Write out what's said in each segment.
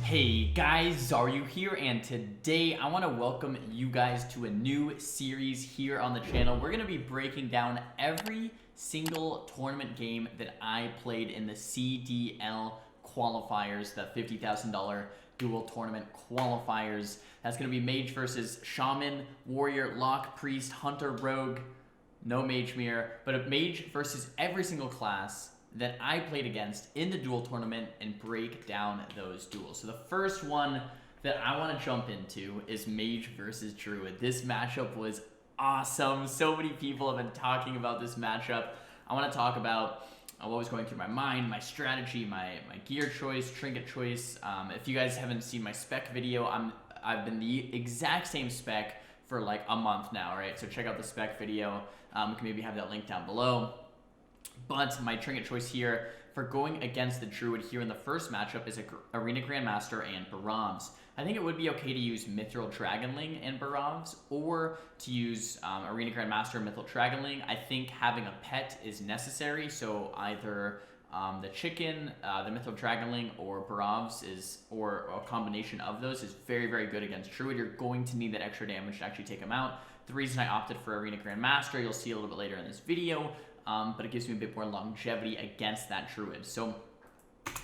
Hey guys, Xaryu here, and today I want to welcome you guys to a new series here on the channel. We're going to be breaking down every single tournament game that I played in the CDL qualifiers, the $50,000 Duel tournament qualifiers. That's going to be Mage versus Shaman, Warrior, Lock, Priest, Hunter, Rogue, no Mage Mirror, but a Mage versus every single class that I played against in the Duel tournament and break down those duels. So the first one that I want to jump into is Mage versus Druid. This matchup was awesome. So many people have been talking about this matchup. I want to talk about what was going through my mind, my strategy, my gear choice, trinket choice. If you guys haven't seen my spec video, I've been the exact same spec for like a month now, right? So check out the spec video. We can maybe have that link down below. But my trinket choice here for going against the Druid here in the first matchup is Arena Grandmaster and Barovs. I think it would be okay to use Mithril Dragonling and Barovs, or to use Arena Grandmaster and Mithril Dragonling. I think having a pet is necessary, so either the chicken, the Mithril Dragonling, or Barovs or a combination of those is very, very good against Druid. You're going to need that extra damage to actually take him out. The reason I opted for Arena Grandmaster, you'll see a little bit later in this video, but it gives me a bit more longevity against that Druid. So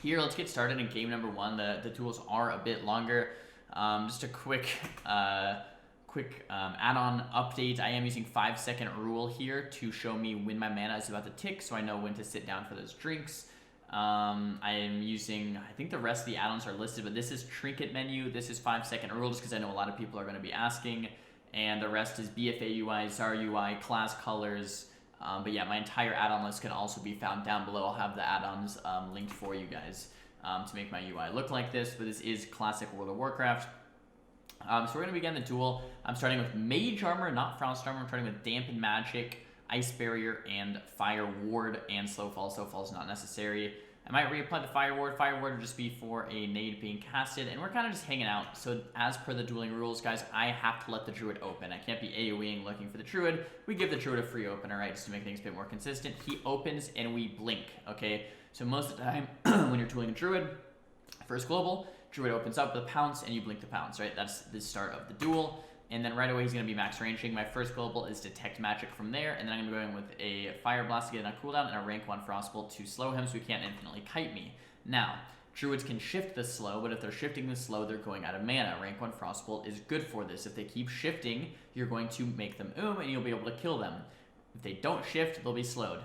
here, let's get started in game number one. The duels are a bit longer. Just a quick add-on update. I am using 5-second rule here to show me when my mana is about to tick, so I know when to sit down for those drinks. I am using, I think the rest of the add-ons are listed, but this is trinket menu. This is 5-second rule, just because I know a lot of people are going to be asking. And the rest is BFA UI, Xaryu UI, class colors. But yeah, my entire add-on list can also be found down below. I'll have the add-ons linked for you guys to make my UI look like this. But this is classic World of Warcraft. So we're going to begin the duel. I'm starting with Mage Armor, not Frost Armor. I'm starting with Dampen Magic, Ice Barrier, and Fire Ward, and Slow Fall. Slow Fall is not necessary. I might reapply the Fire Ward. Fire Ward would just be for a nade being casted, and we're kind of just hanging out. So as per the dueling rules, guys, I have to let the Druid open. I can't be AoEing looking for the Druid. We give the Druid a free open, all right, just to make things a bit more consistent. He opens, and we blink, okay? So most of the time, when you're dueling a Druid, first global, Druid opens up with a pounce, and you blink the pounce, right? That's the start of the duel. And then right away, he's going to be max ranging. My first global is Detect Magic from there, and then I'm going to be going with a Fire Blast to get on cooldown and a rank 1 Frostbolt to slow him so he can't infinitely kite me. Now, Druids can shift the slow, but if they're shifting the slow, they're going out of mana. Rank 1 Frostbolt is good for this. If they keep shifting, you're going to make them and you'll be able to kill them. If they don't shift, they'll be slowed.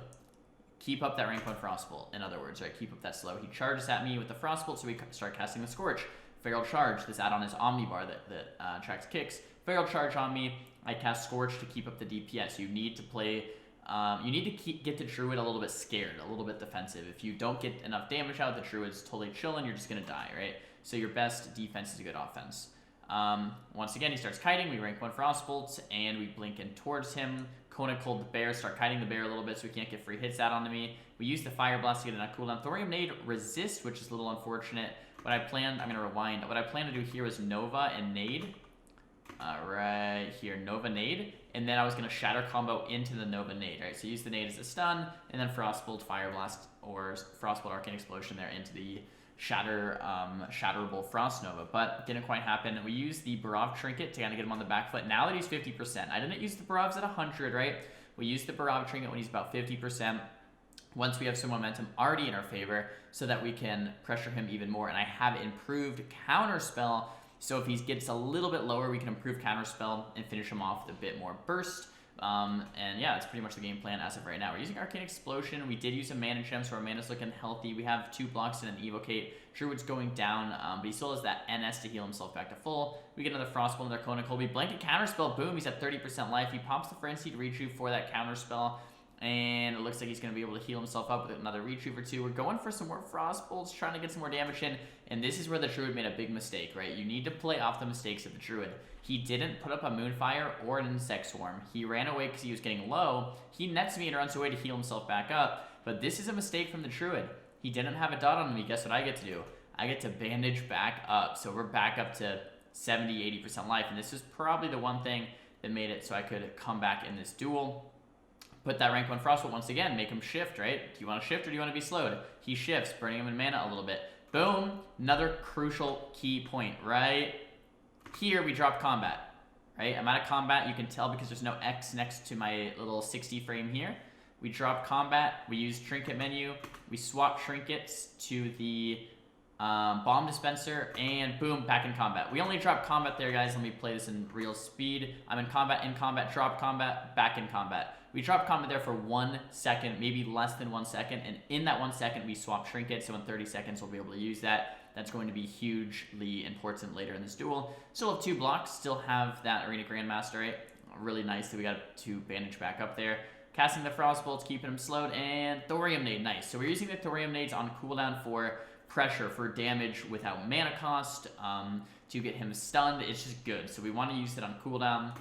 Keep up that rank 1 Frostbolt, in other words, right? Keep up that slow. He charges at me with the Frostbolt, so we start casting the Scorch. Feral Charge, this add-on is Omnibar that tracks kicks. Feral Charge on me, I cast Scorch to keep up the DPS. You need to play, get the Druid a little bit scared, a little bit defensive. If you don't get enough damage out, the Druid's totally chilling, you're just going to die, right? So your best defense is a good offense. Once again, he starts kiting, we rank 1 Frostbolt, and we blink in towards him. Conical the bear, start kiting the bear a little bit so we can't get free hits out onto me. We use the Fire Blast to get in a cooldown. Thorium Nade resist, which is a little unfortunate. What I planned, I'm going to rewind. What I plan to do here is Nova and Nade. Right here, Nova Nade. And then I was going to Shatter combo into the Nova Nade, right? So use the Nade as a stun, and then Frostbolt, Fire Blast, or Frostbolt Arcane Explosion there into the Shatterable Frost Nova. But didn't quite happen. We used the Barov Trinket to kind of get him on the back foot. Now that he's 50%. I didn't use the Barovs at 100, right? We used the Barov Trinket when he's about 50%. Once we have some momentum already in our favor so that we can pressure him even more. And I have improved Counterspell, so if he gets a little bit lower, we can improve Counterspell and finish him off with a bit more burst. And yeah, that's pretty much the game plan as of right now. We're using Arcane Explosion. We did use a Mana Gem, so our mana's looking healthy. We have 2 blocks and an Evocate. Druid's going down, but he still has that NS to heal himself back to full. We get another Frostbolt, another Conical. We blanket Counterspell. Boom, he's at 30% life. He pops the Frenzied Retrieve for that Counterspell. And it looks like he's going to be able to heal himself up with another Retrieve or 2. We're going for some more Frostbolts, trying to get some more damage in. And this is where the Druid made a big mistake, right? You need to play off the mistakes of the Druid. He didn't put up a Moonfire or an Insect Swarm. He ran away because he was getting low. He nets me and runs away to heal himself back up. But this is a mistake from the Druid. He didn't have a dot on me. Guess what I get to do? I get to bandage back up. So we're back up to 70, 80% life. And this is probably the one thing that made it so I could come back in this duel. Put that rank 1 Frostbolt once again, make him shift, right? Do you want to shift or do you want to be slowed? He shifts, burning him in mana a little bit. Boom, another crucial key point, right? Here we drop combat, right? I'm out of combat, you can tell because there's no X next to my little 60 frame here. We drop combat, we use trinket menu, we swap trinkets to the bomb dispenser, and boom, back in combat. We only drop combat there, guys. Let me play this in real speed. I'm in combat, drop combat, back in combat. We drop combat there for 1 second, maybe less than 1 second, and in that 1 second, we swap trinkets, so in 30 seconds, we'll be able to use that. That's going to be hugely important later in this duel. Still have 2 blocks, still have that Arena Grandmaster, right? Really nice that we got 2 bandage back up there. Casting the Frost Bolts, keeping him slowed, and Thorium Nade, nice. So we're using the Thorium Nades on cooldown for pressure, for damage without mana cost, to get him stunned. It's just good, so we want to use it on cooldown.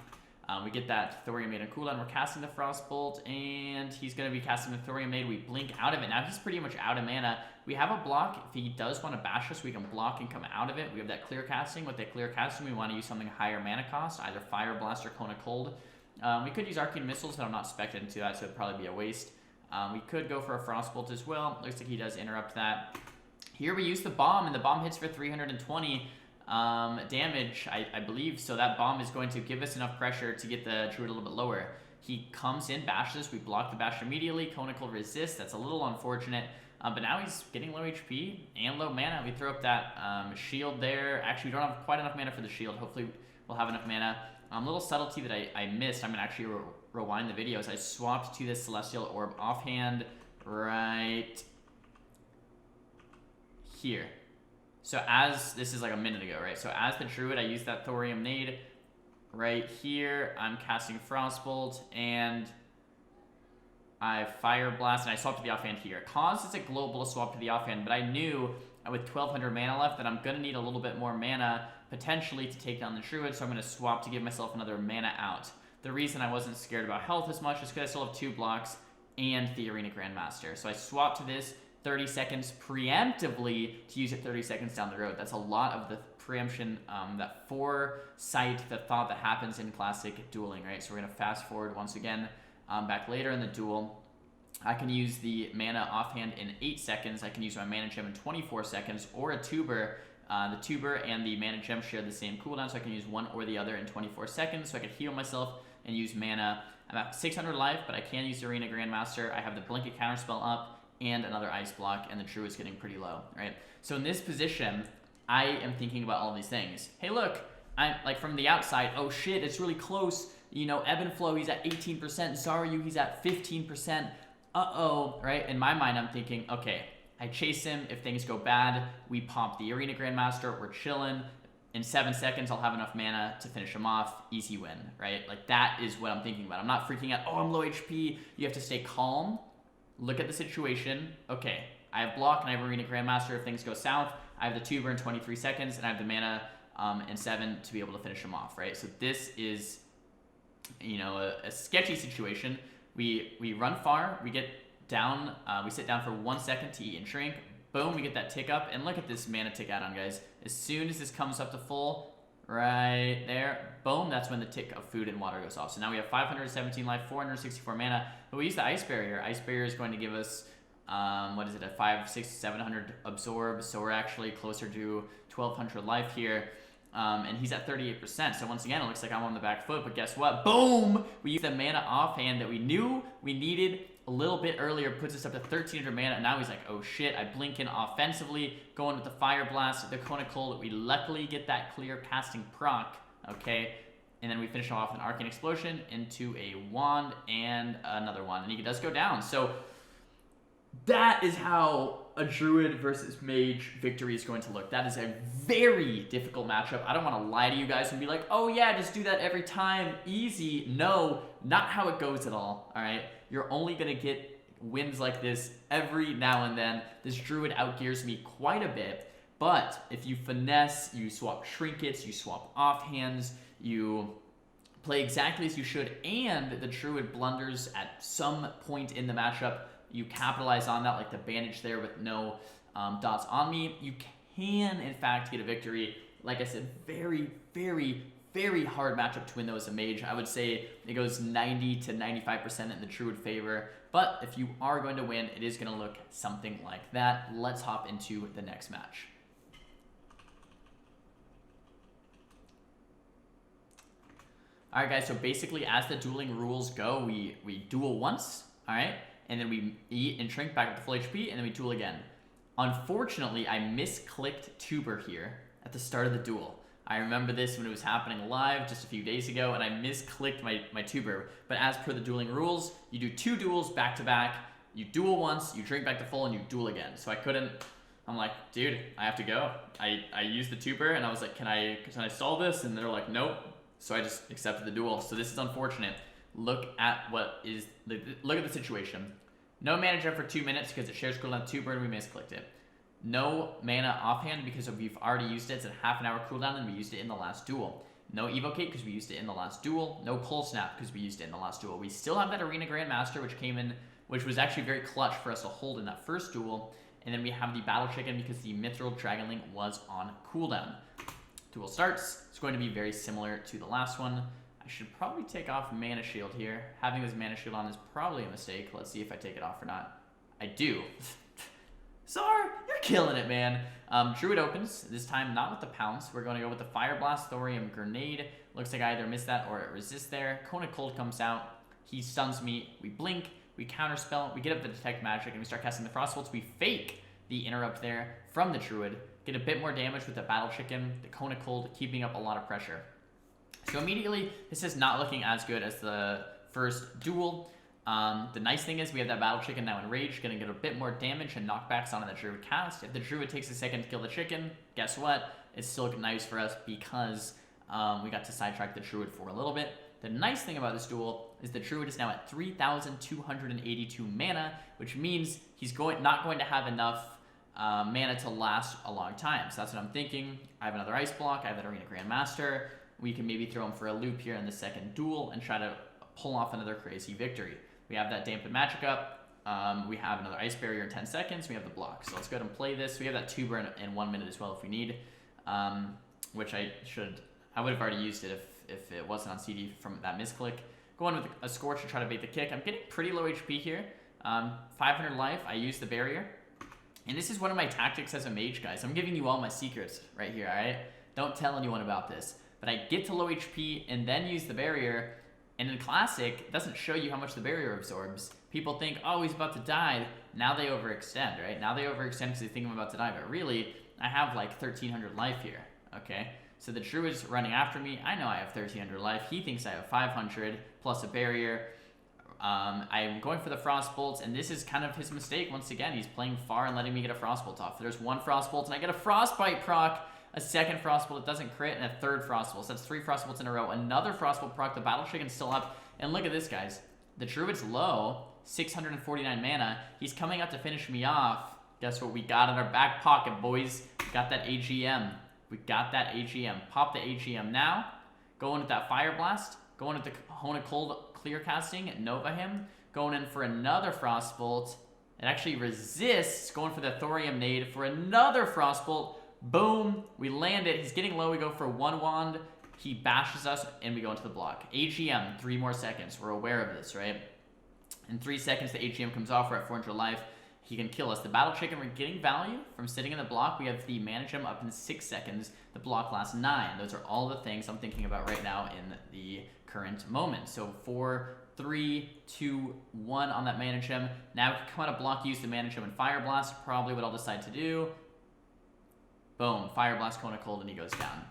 We get that Thorium Nade on cooldown. We're casting the Frost Bolt, and he's going to be casting the Thorium Nade. We blink out of it. Now he's pretty much out of mana. We have a block. If he does want to bash us, we can block and come out of it. We have that clear casting. With that clear casting, we want to use something higher mana cost, either Fire Blast or Cone of Cold. We could use Arcane Missiles, but I'm not spec'd into that, so it'd probably be a waste. We could go for a Frostbolt as well. Looks like he does interrupt that. Here we use the bomb, and the bomb hits for 320 damage, I believe. So that bomb is going to give us enough pressure to get the Druid a little bit lower. He comes in, bashes. We block the bash immediately. Conical resist. That's a little unfortunate. But now he's getting low HP and low mana. We throw up that shield there. Actually, we don't have quite enough mana for the shield. Hopefully, we'll have enough mana. Little subtlety that I missed. I'm going to actually rewind the video. I swapped to this Celestial Orb offhand right here. So as, this is like a minute ago, right? So as the Druid, I used that Thorium Nade right here. I'm casting Frostbolt, and I Fire Blast, and I swap to the offhand here. Cause is a global swap to the offhand, but I knew with 1200 mana left that I'm going to need a little bit more mana potentially to take down the Druid, so I'm going to swap to give myself another mana out. The reason I wasn't scared about health as much is because I still have 2 blocks and the Arena Grandmaster. So I swapped to this 30 seconds preemptively to use it 30 seconds down the road. That's a lot of the preemption, that foresight, the thought that happens in classic dueling, right? So we're going to fast forward once again back later in the duel. I can use the mana offhand in 8 seconds. I can use my mana gem in 24 seconds, or a tuber. The tuber and the mana gem share the same cooldown, so I can use one or the other in 24 seconds, so I can heal myself and use mana. I'm at 600 life, but I can use the Arena Grandmaster. I have the Blanket Counterspell up and another Ice Block, and the Druid's getting pretty low, right? So in this position, I am thinking about all these things. Hey, look, I'm like from the outside, oh shit, it's really close. You know, Ebb and Flow, he's at 18%. Xaryu, he's at 15%. Uh-oh, right? In my mind, I'm thinking, okay, I chase him. If things go bad, we pop the Arena Grandmaster. We're chilling. In 7 seconds, I'll have enough mana to finish him off. Easy win, right? Like, that is what I'm thinking about. I'm not freaking out. Oh, I'm low HP. You have to stay calm. Look at the situation. Okay, I have block and I have Arena Grandmaster. If things go south, I have the tuber in 23 seconds, and I have the mana in 7 to be able to finish him off, right? So this is, you know, a sketchy situation. We run far. We get down. We sit down for 1 second to eat and drink. Boom, we get that tick up, and look at this mana tick add-on, guys. As soon as this comes up to full, right there, boom, that's when the tick of food and water goes off. So now we have 517 life, 464 mana, but we use the Ice Barrier. Ice Barrier is going to give us, what is it, a 500, 600, 700 absorb, so we're actually closer to 1200 life here. And he's at 38%, so once again, it looks like I'm on the back foot, but guess what? Boom! We use the mana offhand that we knew we needed a little bit earlier, puts us up to 1300 mana, and now he's like, oh shit, I blink in offensively, going with the Fire Blast, the Cone of Cold. We luckily get that clear casting proc, okay? And then we finish him off with an Arcane Explosion into a Wand and another Wand, and he does go down. So that is how a Druid versus Mage victory is going to look. That is a very difficult matchup. I don't want to lie to you guys and be like, oh yeah, just do that every time, easy. No, not how it goes at all right? You're only going to get wins like this every now and then. This Druid outgears me quite a bit, but if you finesse, you swap trinkets, you swap offhands, you play exactly as you should, and the Druid blunders at some point in the matchup, you capitalize on that, like the bandage there with no dots on me, you can, in fact, get a victory. Like I said, very, very, very hard matchup to win though as a Mage. I would say it goes 90 to 95% in the Druid favor. But if you are going to win, it is going to look something like that. Let's hop into the next match. Alright guys, so basically as the dueling rules go, we duel once, alright? And then we eat and shrink back up to full HP, and then we duel again. Unfortunately, I misclicked Tuber here at the start of the duel. I remember this when it was happening live just a few days ago, and I misclicked my Tuber. But as per the dueling rules, you do 2 duels back to back, you duel once, you drink back to full, and you duel again. So I couldn't, I'm like, dude, I have to go. I used the Tuber, and I was like, can I stall this? And they're like, nope. So I just accepted the duel. So this is unfortunate. Look at look at the situation. No mana gem for 2 minutes because it shares cooldown Tuber and we misclicked it. No mana offhand because we've already used it. It's a half an hour cooldown and we used it in the last duel. No evocate because we used it in the last duel. No cold snap because we used it in the last duel. We still have that Arena Grandmaster which came in, which was actually very clutch for us to hold in that first duel. And then we have the Battle Chicken because the Mithril Dragonling was on cooldown. Duel starts. It's going to be very similar to the last one. I should probably take off Mana Shield here. Having this Mana Shield on is probably a mistake. Let's see if I take it off or not. I do. Zar, you're killing it, man. Druid opens. This time not with the Pounce. We're going to go with the Fire Blast, Thorium Grenade. Looks like I either missed that or it resists there. Cone of Cold comes out. He stuns me. We blink. We counterspell. We get up the Detect Magic and we start casting the Frost Bolts. We fake the interrupt there from the Druid. Get a bit more damage with the Battle Chicken, the Cone of Cold, keeping up a lot of pressure. So immediately, this is not looking as good as the first duel. The nice thing is we have that Battle Chicken now in Rage, going to get a bit more damage and knockbacks on the Druid cast. If the Druid takes a second to kill the Chicken, guess what? It's still nice for us because we got to sidetrack the Druid for a little bit. The nice thing about this duel is the Druid is now at 3,282 mana, which means he's not going to have enough mana to last a long time. So that's what I'm thinking. I have another Ice Block. I have that Arena Grandmaster. We can maybe throw him for a loop here in the second duel and try to pull off another crazy victory. We have that Dampen Magic up. We have another Ice Barrier in 10 seconds. We have the block. So let's go ahead and play this. We have that Tuber in 1 minute as well if we need, which I would have already used it if it wasn't on CD from that misclick. Going with a Scorch to try to bait the kick. I'm getting pretty low HP here. 500 life. I use the barrier. And this is one of my tactics as a Mage, guys. I'm giving you all my secrets right here, alright? Don't tell anyone about this. But I get to low HP and then use the barrier. And in Classic, it doesn't show you how much the barrier absorbs. People think, oh, he's about to die. Now they overextend, right? Now they overextend because they think I'm about to die. But really, I have like 1,300 life here, okay? So the Druid's running after me. I know I have 1,300 life. He thinks I have 500 plus a barrier. I'm going for the Frost Bolts, and this is kind of his mistake. Once again, he's playing far and letting me get a Frost Bolt off. There's one Frost Bolt, and I get a Frostbite proc, a second Frost Bolt that doesn't crit, and a third Frost Bolt. So that's 3 Frost Bolts in a row. Another Frost Bolt proc, the Battle Chicken's still up. And look at this, guys. The Druid's low, 649 mana. He's coming out to finish me off. Guess what we got in our back pocket, boys? We got that AGM. We got that AGM. Pop the AGM now. Going with that Fire Blast. Going with the Cone of Cold clear casting, Nova him. Going in for another Frost Bolt. It actually resists. Going for the Thorium Nade for another Frost Bolt. Boom. We land it. He's getting low. We go for 1 wand. He bashes us, and we go into the block. AGM, 3 more seconds. We're aware of this, right? In 3 seconds, the AGM comes off. We're at 400 life. He can kill us. The Battle Chicken, we're getting value from sitting in the block. We have the Mana Gem up in 6 seconds. The block lasts 9. Those are all the things I'm thinking about right now in the current moment. So 4, 3, 2, 1 on that Mana Gem. Now we can come out of block, use the Mana Gem and Fire Blast. Probably what I'll decide to do. Boom. Fire Blast, Cone of Cold, and he goes down.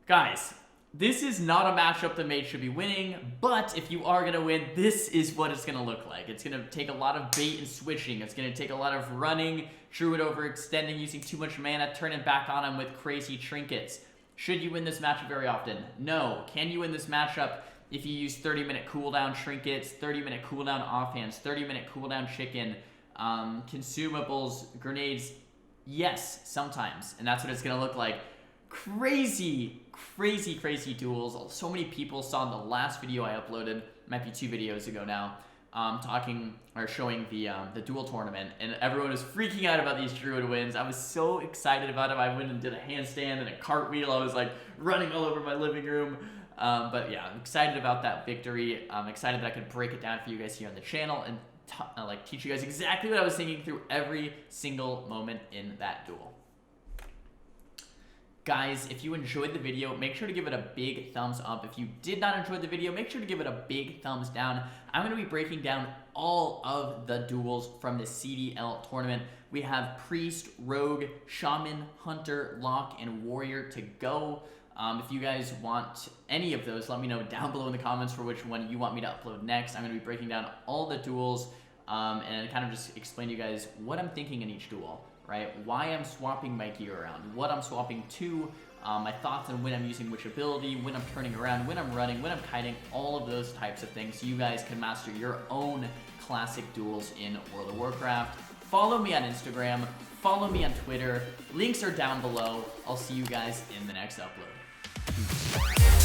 Guys, this is not a matchup the Mage should be winning, but if you are going to win, this is what it's going to look like. It's going to take a lot of bait and switching. It's going to take a lot of running, Druid overextending, using too much mana, turning back on him with crazy trinkets. Should you win this matchup very often? No. Can you win this matchup if you use 30-minute cooldown trinkets, 30-minute cooldown offhands, 30-minute cooldown chicken, consumables, grenades? Yes, sometimes. And that's what it's going to look like. Crazy duels. So many people saw the last video I uploaded, might be 2 videos ago now, talking or showing the Duel tournament, and everyone was freaking out about these Druid wins. I was so excited about them. I went and did a handstand and a cartwheel. I was like running all over my living room. But yeah, I'm excited about that victory. I'm excited that I could break it down for you guys here on the channel and like teach you guys exactly what I was thinking through every single moment in that duel. Guys, if you enjoyed the video, make sure to give it a big thumbs up. If you did not enjoy the video, make sure to give it a big thumbs down. I'm going to be breaking down all of the duels from the CDL tournament. We have Priest, Rogue, Shaman, Hunter, Lock, and Warrior to go. If you guys want any of those, let me know down below in the comments for which one you want me to upload next. I'm going to be breaking down all the duels and kind of just explain to you guys what I'm thinking in each duel. Right? Why I'm swapping my gear around, what I'm swapping to, my thoughts on when I'm using which ability, when I'm turning around, when I'm running, when I'm kiting, all of those types of things so you guys can master your own classic duels in World of Warcraft. Follow me on Instagram, follow me on Twitter, links are down below. I'll see you guys in the next upload. Peace.